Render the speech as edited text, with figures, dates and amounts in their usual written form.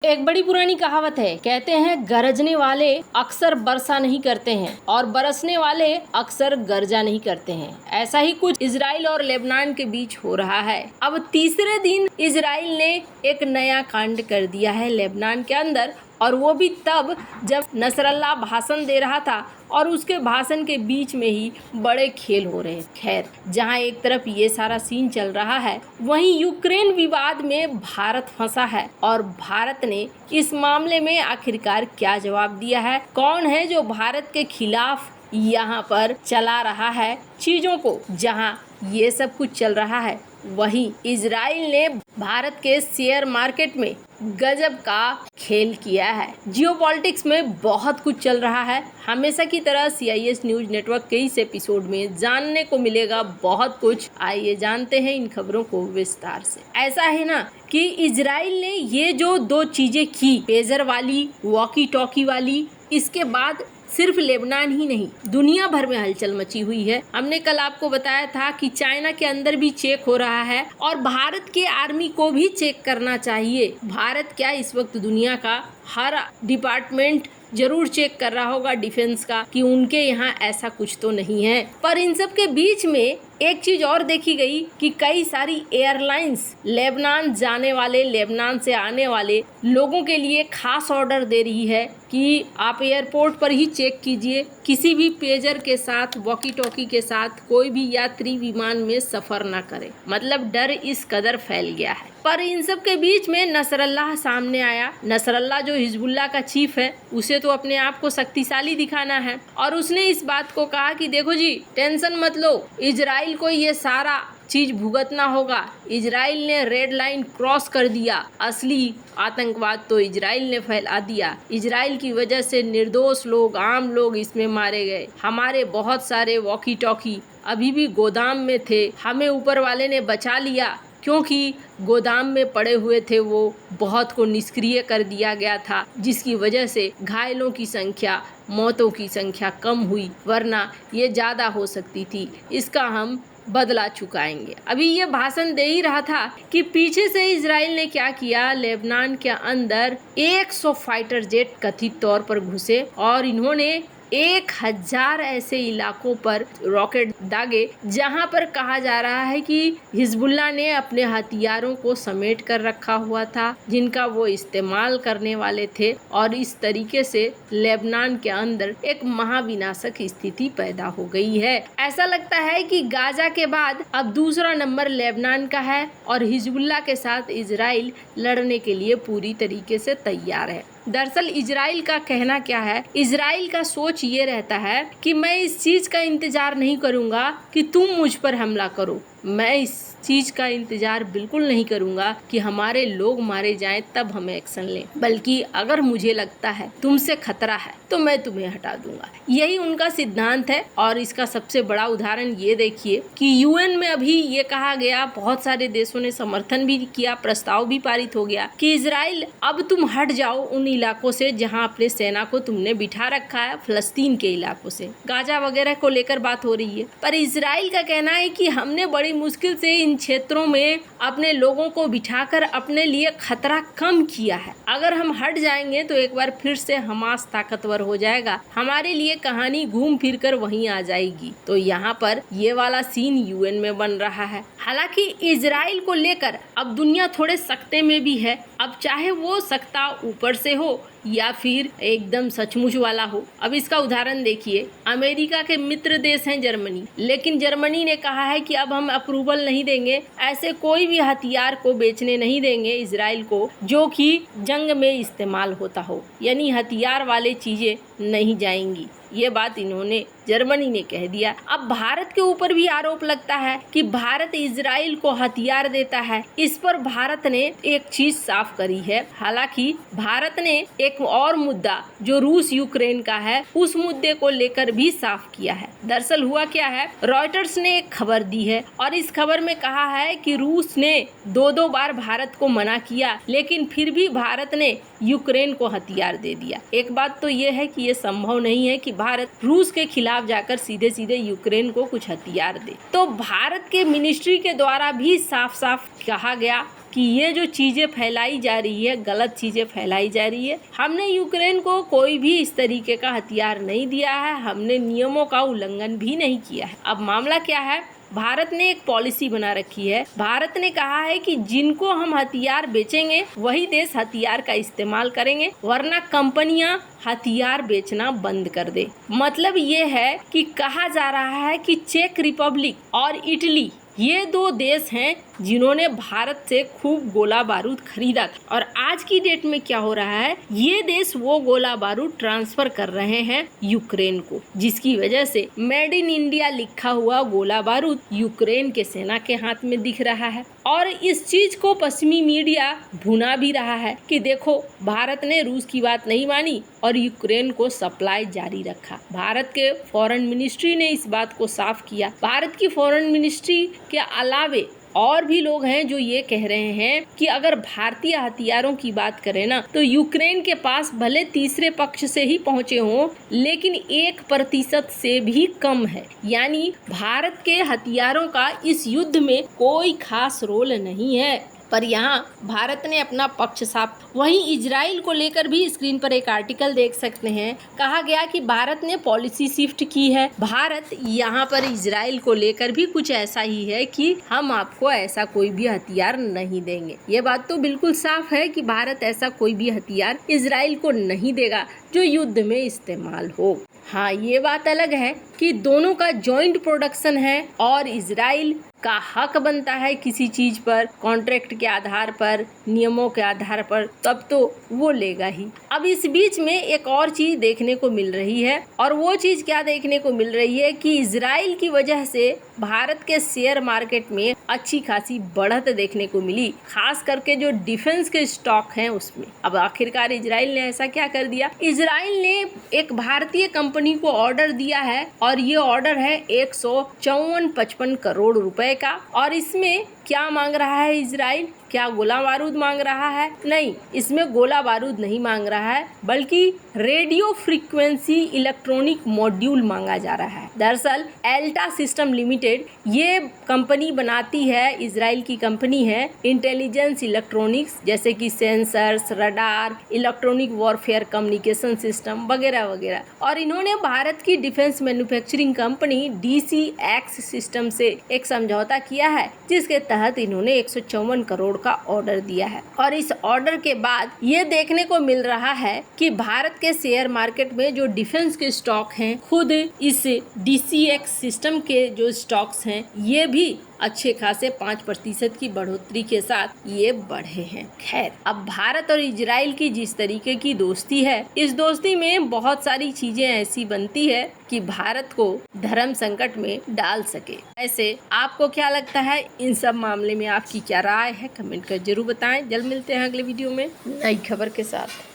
एक बड़ी पुरानी कहावत है, कहते हैं गरजने वाले अक्सर वर्षा नहीं करते हैं और बरसने वाले अक्सर गर्जा नहीं करते हैं। ऐसा ही कुछ इजराइल और लेबनान के बीच हो रहा है। अब तीसरे दिन इजराइल ने एक नया कांड कर दिया है लेबनान के अंदर, और वो भी तब जब नसरल्ला भाषण दे रहा था और उसके भाषण के बीच में ही बड़े खेल हो रहे। खैर, जहां एक तरफ ये सारा सीन चल रहा है, वहीं यूक्रेन विवाद में भारत फंसा है और भारत ने इस मामले में आखिरकार क्या जवाब दिया है, कौन है जो भारत के खिलाफ यहाँ पर चला रहा है चीजों को। जहां ये सब कुछ चल रहा है, वहीं इजराइल ने भारत के शेयर मार्केट में गजब का खेल किया है। जियोपॉलिटिक्स में बहुत कुछ चल रहा है। हमेशा की तरह CIS न्यूज नेटवर्क के इस एपिसोड में जानने को मिलेगा बहुत कुछ। आइए जानते हैं इन खबरों को विस्तार से। ऐसा है ना कि इजराइल ने ये जो दो चीजें की, पेजर वाली, वॉकी टॉकी वाली, इसके बाद सिर्फ लेबनान ही नहीं, दुनिया भर में हलचल मची हुई है। हमने कल आपको बताया था कि चाइना के अंदर भी चेक हो रहा है और भारत के आर्मी को भी चेक करना चाहिए। भारत क्या, इस वक्त दुनिया का हर डिपार्टमेंट जरूर चेक कर रहा होगा डिफेंस का कि उनके यहाँ ऐसा कुछ तो नहीं है। पर इन सब के बीच में एक चीज और देखी गई कि कई सारी एयरलाइंस लेबनान जाने वाले, लेबनान से आने वाले लोगों के लिए खास ऑर्डर दे रही है कि आप एयरपोर्ट पर ही चेक कीजिए, किसी भी पेजर के साथ, वॉकी टॉकी के साथ कोई भी यात्री विमान में सफर न करे। मतलब डर इस कदर फैल गया है। पर इन सब के बीच में नसरल्लाह सामने आया। नसरल्लाह जो हिजबुल्लाह का चीफ है, उसे तो अपने आप को शक्तिशाली दिखाना है और उसने इस बात को कहा कि देखो जी, टेंशन मत लो, इजराइल को ये सारा चीज भुगतना होगा। इजराइल ने रेड लाइन क्रॉस कर दिया। असली आतंकवाद तो इजराइल ने फैला दिया। इजराइल की वजह से निर्दोष लोग, आम लोग इसमें मारे गए। हमारे बहुत सारे वॉकी टॉकी अभी भी गोदाम में थे, हमें ऊपर वाले ने बचा लिया क्योंकि गोदाम में पड़े हुए थे, वो बहुत को निष्क्रिय कर दिया गया था, जिसकी वजह से घायलों की संख्या, मौतों की संख्या कम हुई, वरना ये ज़्यादा हो सकती थी। इसका हम बदला चुकाएंगे। अभी ये भाषण दे ही रहा था कि पीछे से इजराइल ने क्या किया, लेबनान के अंदर 100 फाइटर जेट कथित तौर पर घुसे और इन्होंने 1000 ऐसे इलाकों पर रॉकेट दागे जहां पर कहा जा रहा है कि हिजबुल्लाह ने अपने हथियारों को समेट कर रखा हुआ था, जिनका वो इस्तेमाल करने वाले थे। और इस तरीके से लेबनान के अंदर एक महाविनाशक स्थिति पैदा हो गई है। ऐसा लगता है कि गाजा के बाद अब दूसरा नंबर लेबनान का है और हिजबुल्लाह के साथ इजराइल लड़ने के लिए पूरी तरीके से तैयार है। दरअसल इजराइल का कहना क्या है, इजराइल का सोच ये रहता है कि मैं इस चीज का इंतजार नहीं करूंगा कि तुम मुझ पर हमला करो, मैं इस चीज का इंतजार बिल्कुल नहीं करूंगा कि हमारे लोग मारे जाएं तब हम एक्शन लें, बल्कि अगर मुझे लगता है तुमसे खतरा है तो मैं तुम्हें हटा दूंगा। यही उनका सिद्धांत है। और इसका सबसे बड़ा उदाहरण ये देखिए कि UN में अभी ये कहा गया, बहुत सारे देशों ने समर्थन भी किया, प्रस्ताव भी पारित हो गया कि इजराइल अब तुम हट जाओ उन इलाकों से जहां अपने सेना को तुमने बिठा रखा है, फलस्तीन के इलाकों से। गाजा वगैरह को लेकर बात हो रही है, पर इजराइल का कहना है कि हमने बड़ी मुश्किल से इन क्षेत्रों में अपने लोगों को बिठाकर अपने लिए खतरा कम किया है। अगर हम हट जाएंगे तो एक बार फिर से हमास ताकतवर हो जाएगा, हमारे लिए कहानी घूम फिर कर वहीं आ जाएगी। तो यहाँ पर ये वाला सीन UN में बन रहा है। हालांकि इजराइल को लेकर अब दुनिया थोड़े सख्ते में भी है। अब चाहे वो सख्ता ऊपर से हो या फिर एकदम सचमुच वाला हो। अब इसका उदाहरण देखिए, अमेरिका के मित्र देश हैं जर्मनी, लेकिन जर्मनी ने कहा है कि अब हम अप्रूवल नहीं देंगे, ऐसे कोई भी हथियार को बेचने नहीं देंगे इजराइल को जो कि जंग में इस्तेमाल होता हो, यानी हथियार वाले चीजें नहीं जाएंगी। ये बात इन्होंने, जर्मनी ने कह दिया। अब भारत के ऊपर भी आरोप लगता है कि भारत इजराइल को हथियार देता है। इस पर भारत ने एक चीज साफ करी है। हालांकि भारत ने एक और मुद्दा जो रूस यूक्रेन का है, उस मुद्दे को लेकर भी साफ किया है। दरअसल हुआ क्या है, रॉयटर्स ने एक खबर दी है और इस खबर में कहा है कि रूस ने 2 बार भारत को मना किया, लेकिन फिर भी भारत ने यूक्रेन को हथियार दे दिया। एक बात तो ये है कि ये संभव नहीं है कि भारत रूस के खिलाफ जाकर सीधे सीधे यूक्रेन को कुछ हथियार दे। तो भारत के मिनिस्ट्री के द्वारा भी साफ साफ कहा गया कि ये जो चीजें फैलाई जा रही है, गलत चीजें फैलाई जा रही है। हमने यूक्रेन को कोई भी इस तरीके का हथियार नहीं दिया है, हमने नियमों का उल्लंघन भी नहीं किया है। अब मामला क्या है, भारत ने एक पॉलिसी बना रखी है। भारत ने कहा है कि जिनको हम हथियार बेचेंगे वही देश हथियार का इस्तेमाल करेंगे, वरना कंपनियां हथियार बेचना बंद कर दे। मतलब ये है कि कहा जा रहा है कि चेक रिपब्लिक और इटली ये 2 देश हैं जिन्होंने भारत से खूब गोला बारूद खरीदा था, और आज की डेट में क्या हो रहा है, ये देश वो गोला बारूद ट्रांसफर कर रहे हैं यूक्रेन को, जिसकी वजह से मेड इन इंडिया लिखा हुआ गोला बारूद यूक्रेन के सेना के हाथ में दिख रहा है। और इस चीज को पश्चिमी मीडिया भुना भी रहा है कि देखो भारत ने रूस की बात नहीं मानी और यूक्रेन को सप्लाई जारी रखा। भारत के फॉरेन मिनिस्ट्री ने इस बात को साफ किया। भारत की फॉरेन मिनिस्ट्री के अलावे और भी लोग हैं जो ये कह रहे हैं कि अगर भारतीय हथियारों की बात करें ना, तो यूक्रेन के पास भले तीसरे पक्ष से ही पहुंचे हों, लेकिन 1% से भी कम है। यानी भारत के हथियारों का इस युद्ध में कोई खास रोल नहीं है। पर यहाँ भारत ने अपना पक्ष साफ। वहीं इजराइल को लेकर भी स्क्रीन पर एक आर्टिकल देख सकते हैं। कहा गया कि भारत ने पॉलिसी शिफ्ट की है। भारत यहाँ पर इजराइल को लेकर भी कुछ ऐसा ही है कि हम आपको ऐसा कोई भी हथियार नहीं देंगे। ये बात तो बिल्कुल साफ है कि भारत ऐसा कोई भी हथियार इजराइल को नहीं देगा जो युद्ध में इस्तेमाल हो। हाँ, ये बात अलग है कि दोनों का जॉइंट प्रोडक्शन है और इजराइल का हक बनता है किसी चीज पर कॉन्ट्रैक्ट के आधार पर, नियमों के आधार पर, तब तो वो लेगा ही। अब इस बीच में एक और चीज देखने को मिल रही है, और वो चीज क्या देखने को मिल रही है कि इजराइल की वजह से भारत के शेयर मार्केट में अच्छी खासी बढ़त देखने को मिली, खास करके जो डिफेंस के स्टॉक हैं उसमें। अब आखिरकार इजराइल ने ऐसा क्या कर दिया, इजराइल ने एक भारतीय कंपनी को ऑर्डर दिया है, और ये ऑर्डर है 154-55 करोड़ रुपए का। और इसमें क्या मांग रहा है इजराइल, क्या गोला बारूद मांग रहा है? नहीं, इसमें गोला बारूद नहीं मांग रहा है, बल्कि रेडियो फ्रीक्वेंसी इलेक्ट्रॉनिक मॉड्यूल मांगा जा रहा है। दरअसल एल्टा सिस्टम लिमिटेड ये कंपनी बनाती है, इजराइल की कंपनी है, इंटेलिजेंस इलेक्ट्रॉनिक्स, जैसे कि sensors, radar, electronic warfare communication system वगैरह वगैरह। और इन्होंने भारत की defence manufacturing company DCX system से एक समझौता किया है, जिसके तहत इन्होंने 154 करोड़ का ऑर्डर दिया है। और इस ऑर्डर के बाद ये देखने को मिल रहा है कि भारत के शेयर मार्केट में जो डिफेंस के स्टॉक हैं, खुद इस DCX सिस्टम के जो स्टॉक्स हैं, ये भी अच्छे खासे 5% की बढ़ोतरी के साथ ये बढ़े हैं। खैर, अब भारत और इजराइल की जिस तरीके की दोस्ती है, इस दोस्ती में बहुत सारी चीजें ऐसी बनती है कि भारत को धर्म संकट में डाल सके। ऐसे आपको क्या लगता है, इन सब मामले में आपकी क्या राय है, कमेंट कर जरूर बताएं। जल्द मिलते हैं अगले वीडियो में नई खबर के साथ।